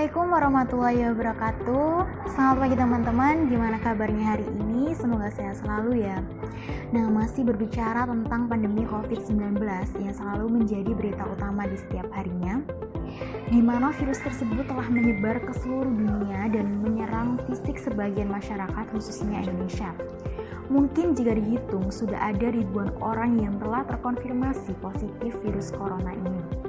Assalamualaikum warahmatullahi wabarakatuh. Selamat pagi teman-teman, gimana kabarnya hari ini? Semoga sehat selalu ya. Nah, masih berbicara tentang pandemi COVID-19 yang selalu menjadi berita utama di setiap harinya, di mana virus tersebut telah menyebar ke seluruh dunia dan menyerang fisik sebagian masyarakat, khususnya Indonesia. Mungkin jika dihitung, sudah ada ribuan orang yang telah terkonfirmasi positif virus corona ini.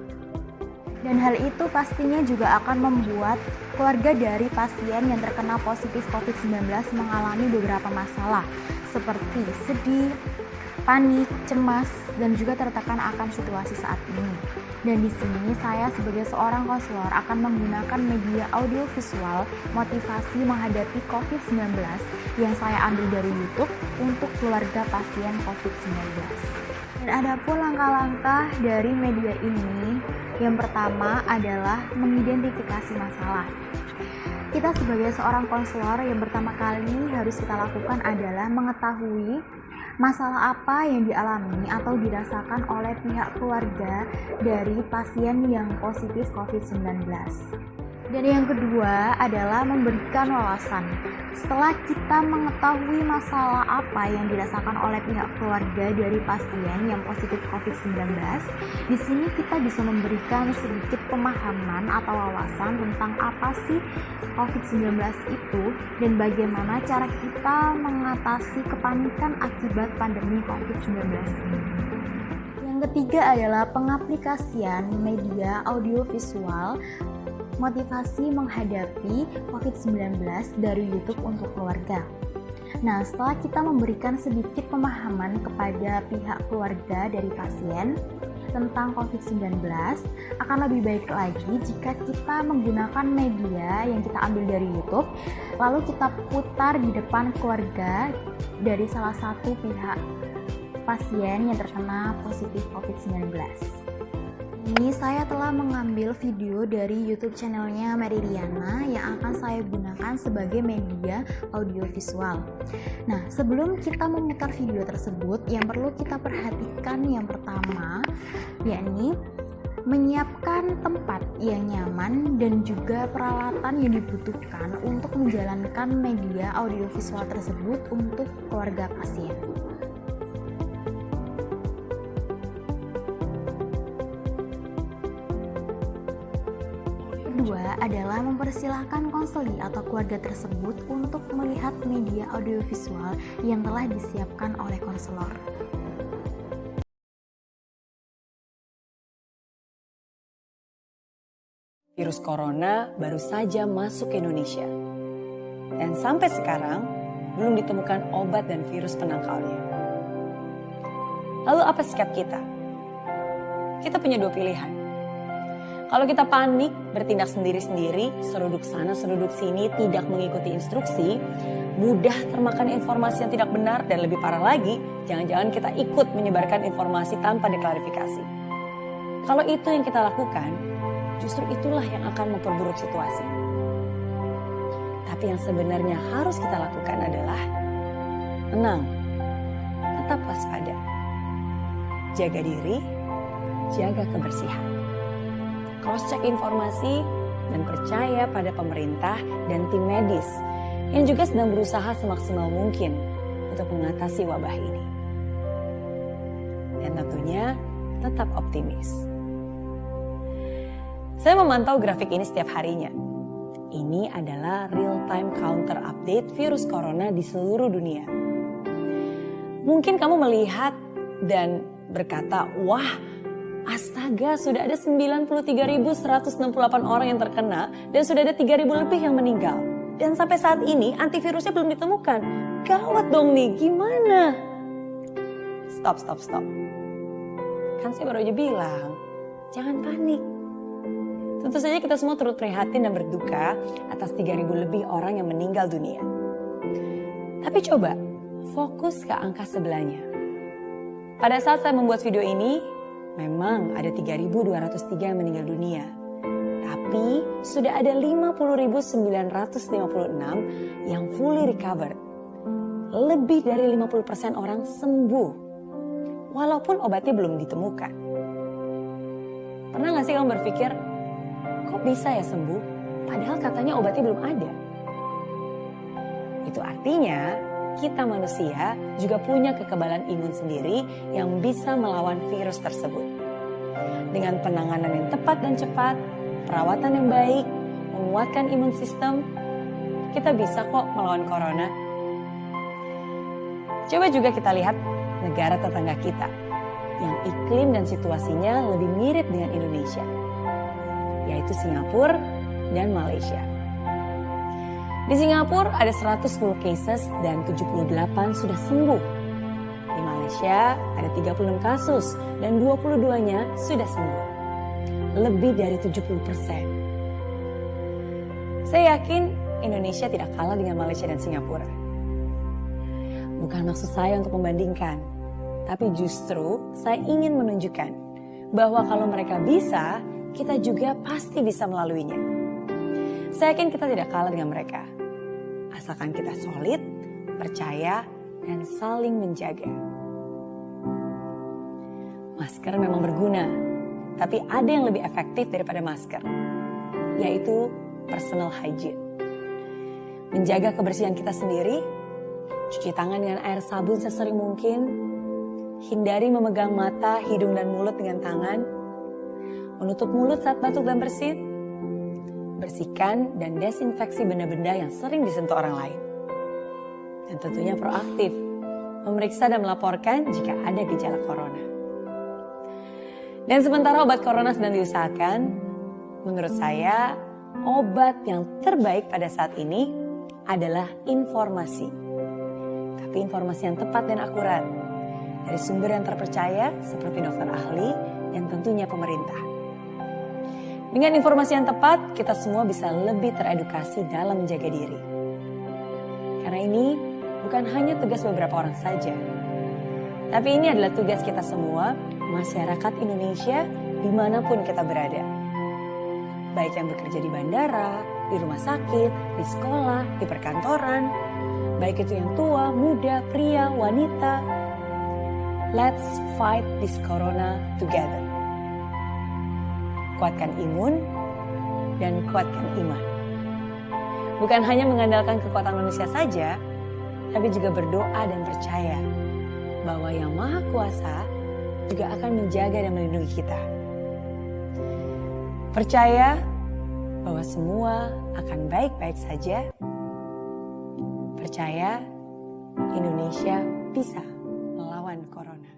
Dan hal itu pastinya juga akan membuat keluarga dari pasien yang terkena positif COVID-19 mengalami beberapa masalah seperti sedih, panik, cemas, dan juga tertekan akan situasi saat ini. Dan di sini saya sebagai seorang konselor akan menggunakan media audiovisual motivasi menghadapi COVID-19 yang saya ambil dari YouTube untuk keluarga pasien COVID-19. Dan ada pun langkah-langkah dari media ini. Yang pertama adalah mengidentifikasi masalah. Kita sebagai seorang konselor yang pertama kali harus kita lakukan adalah mengetahui masalah apa yang dialami atau dirasakan oleh pihak keluarga dari pasien yang positif COVID-19. Dan yang kedua adalah memberikan wawasan. Setelah kita mengetahui masalah apa yang dirasakan oleh pihak keluarga dari pasien yang positif COVID-19, di sini kita bisa memberikan sedikit pemahaman atau wawasan tentang apa sih COVID-19 itu dan bagaimana cara kita mengatasi kepanikan akibat pandemi COVID-19 ini. Yang ketiga adalah pengaplikasian media audiovisual motivasi menghadapi COVID-19 dari YouTube untuk keluarga. Nah, setelah kita memberikan sedikit pemahaman kepada pihak keluarga dari pasien tentang COVID-19, akan lebih baik lagi jika kita menggunakan media yang kita ambil dari YouTube, lalu kita putar di depan keluarga dari salah satu pihak pasien yang terkena positif COVID-19. Ini saya telah mengambil video dari YouTube channelnya Mary Riana yang akan saya gunakan sebagai media audiovisual. Nah, sebelum kita memutar video tersebut, yang perlu kita perhatikan yang pertama, yakni menyiapkan tempat yang nyaman dan juga peralatan yang dibutuhkan untuk menjalankan media audiovisual tersebut untuk keluarga pasien. Kedua adalah mempersilahkan konseli atau keluarga tersebut untuk melihat media audiovisual yang telah disiapkan oleh konselor. Virus corona baru saja masuk ke Indonesia. Dan sampai sekarang belum ditemukan obat dan virus penangkalnya. Lalu apa sikap kita? Kita punya dua pilihan. Kalau kita panik, bertindak sendiri-sendiri, seruduk sana, seruduk sini, tidak mengikuti instruksi, mudah termakan informasi yang tidak benar, dan lebih parah lagi, jangan-jangan kita ikut menyebarkan informasi tanpa diklarifikasi. Kalau itu yang kita lakukan, justru itulah yang akan memperburuk situasi. Tapi yang sebenarnya harus kita lakukan adalah tenang, tetap waspada, jaga diri, jaga kebersihan. Cross-check informasi dan percaya pada pemerintah dan tim medis yang juga sedang berusaha semaksimal mungkin untuk mengatasi wabah ini. Dan tentunya tetap optimis. Saya memantau grafik ini setiap harinya. Ini adalah real-time counter update virus corona di seluruh dunia. Mungkin kamu melihat dan berkata, wah, astaga, sudah ada 93.168 orang yang terkena dan sudah ada 3.000 lebih yang meninggal. Dan sampai saat ini antivirusnya belum ditemukan. Gawat dong nih, gimana? Stop. Kan saya baru aja bilang, jangan panik. Tentu saja kita semua turut prihatin dan berduka atas 3.000 lebih orang yang meninggal dunia. Tapi coba fokus ke angka sebelahnya. Pada saat saya membuat video ini, memang ada 3.203 yang meninggal dunia. Tapi sudah ada 50.956 yang fully recovered. Lebih dari 50% orang sembuh. Walaupun obatnya belum ditemukan. Pernah gak sih kamu berpikir, kok bisa ya sembuh? padahal katanya obatnya belum ada. Itu artinya kita manusia juga punya kekebalan imun sendiri yang bisa melawan virus tersebut. Dengan penanganan yang tepat dan cepat, perawatan yang baik, menguatkan imun sistem, kita bisa kok melawan corona. Coba juga kita lihat negara tetangga kita yang iklim dan situasinya lebih mirip dengan Indonesia, yaitu Singapura dan Malaysia. Di Singapura ada 110 cases dan 78 sudah sembuh. Di Malaysia ada 36 kasus dan 22-nya sudah sembuh. Lebih dari 70%. Saya yakin Indonesia tidak kalah dengan Malaysia dan Singapura. Bukan maksud saya untuk membandingkan, tapi justru saya ingin menunjukkan bahwa kalau mereka bisa, kita juga pasti bisa melaluinya. Saya yakin kita tidak kalah dengan mereka. Asalkan kita solid, percaya, dan saling menjaga. Masker memang berguna, tapi ada yang lebih efektif daripada masker, yaitu personal hygiene. Menjaga kebersihan kita sendiri, cuci tangan dengan air sabun sesering mungkin, hindari memegang mata, hidung, dan mulut dengan tangan, menutup mulut saat batuk dan bersin, bersihkan dan desinfeksi benda-benda yang sering disentuh orang lain. Dan tentunya proaktif, memeriksa dan melaporkan jika ada gejala corona. Dan sementara obat corona sedang diusahakan, menurut saya obat yang terbaik pada saat ini adalah informasi. Tapi informasi yang tepat dan akurat, dari sumber yang terpercaya seperti dokter ahli dan tentunya pemerintah. Dengan informasi yang tepat, kita semua bisa lebih teredukasi dalam menjaga diri. Karena ini bukan hanya tugas beberapa orang saja, tapi ini adalah tugas kita semua, masyarakat Indonesia, dimanapun kita berada. Baik yang bekerja di bandara, di rumah sakit, di sekolah, di perkantoran, baik itu yang tua, muda, pria, wanita. Let's fight this corona together. Kuatkan imun dan kuatkan iman. Bukan hanya mengandalkan kekuatan manusia saja, tapi juga berdoa dan percaya bahwa Yang Maha Kuasa juga akan menjaga dan melindungi kita. Percaya bahwa semua akan baik-baik saja. Percaya Indonesia bisa melawan corona.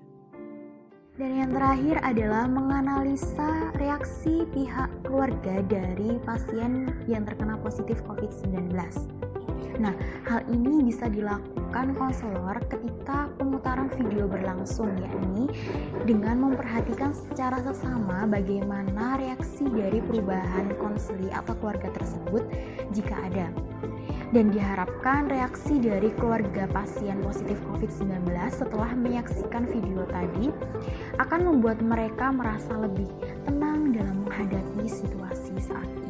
Dan yang terakhir adalah menganalisa reaksi pihak keluarga dari pasien yang terkena positif COVID-19. Nah, hal ini bisa dilakukan konselor ketika pemutaran video berlangsung, yakni dengan memperhatikan secara seksama bagaimana reaksi dari perubahan konseli atau keluarga tersebut jika ada. Dan diharapkan reaksi dari keluarga pasien positif COVID-19 setelah menyaksikan video tadi akan membuat mereka merasa lebih tenang dalam menghadapi situasi saat ini.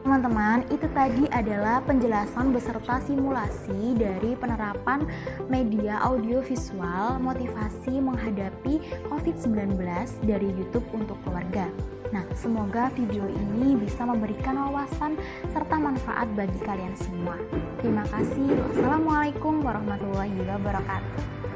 Teman-teman, itu tadi adalah penjelasan beserta simulasi dari penerapan media audiovisual motivasi menghadapi COVID-19 dari YouTube untuk keluarga. Nah, semoga video ini bisa memberikan wawasan serta manfaat bagi kalian semua. Terima kasih. Wassalamualaikum warahmatullahi wabarakatuh.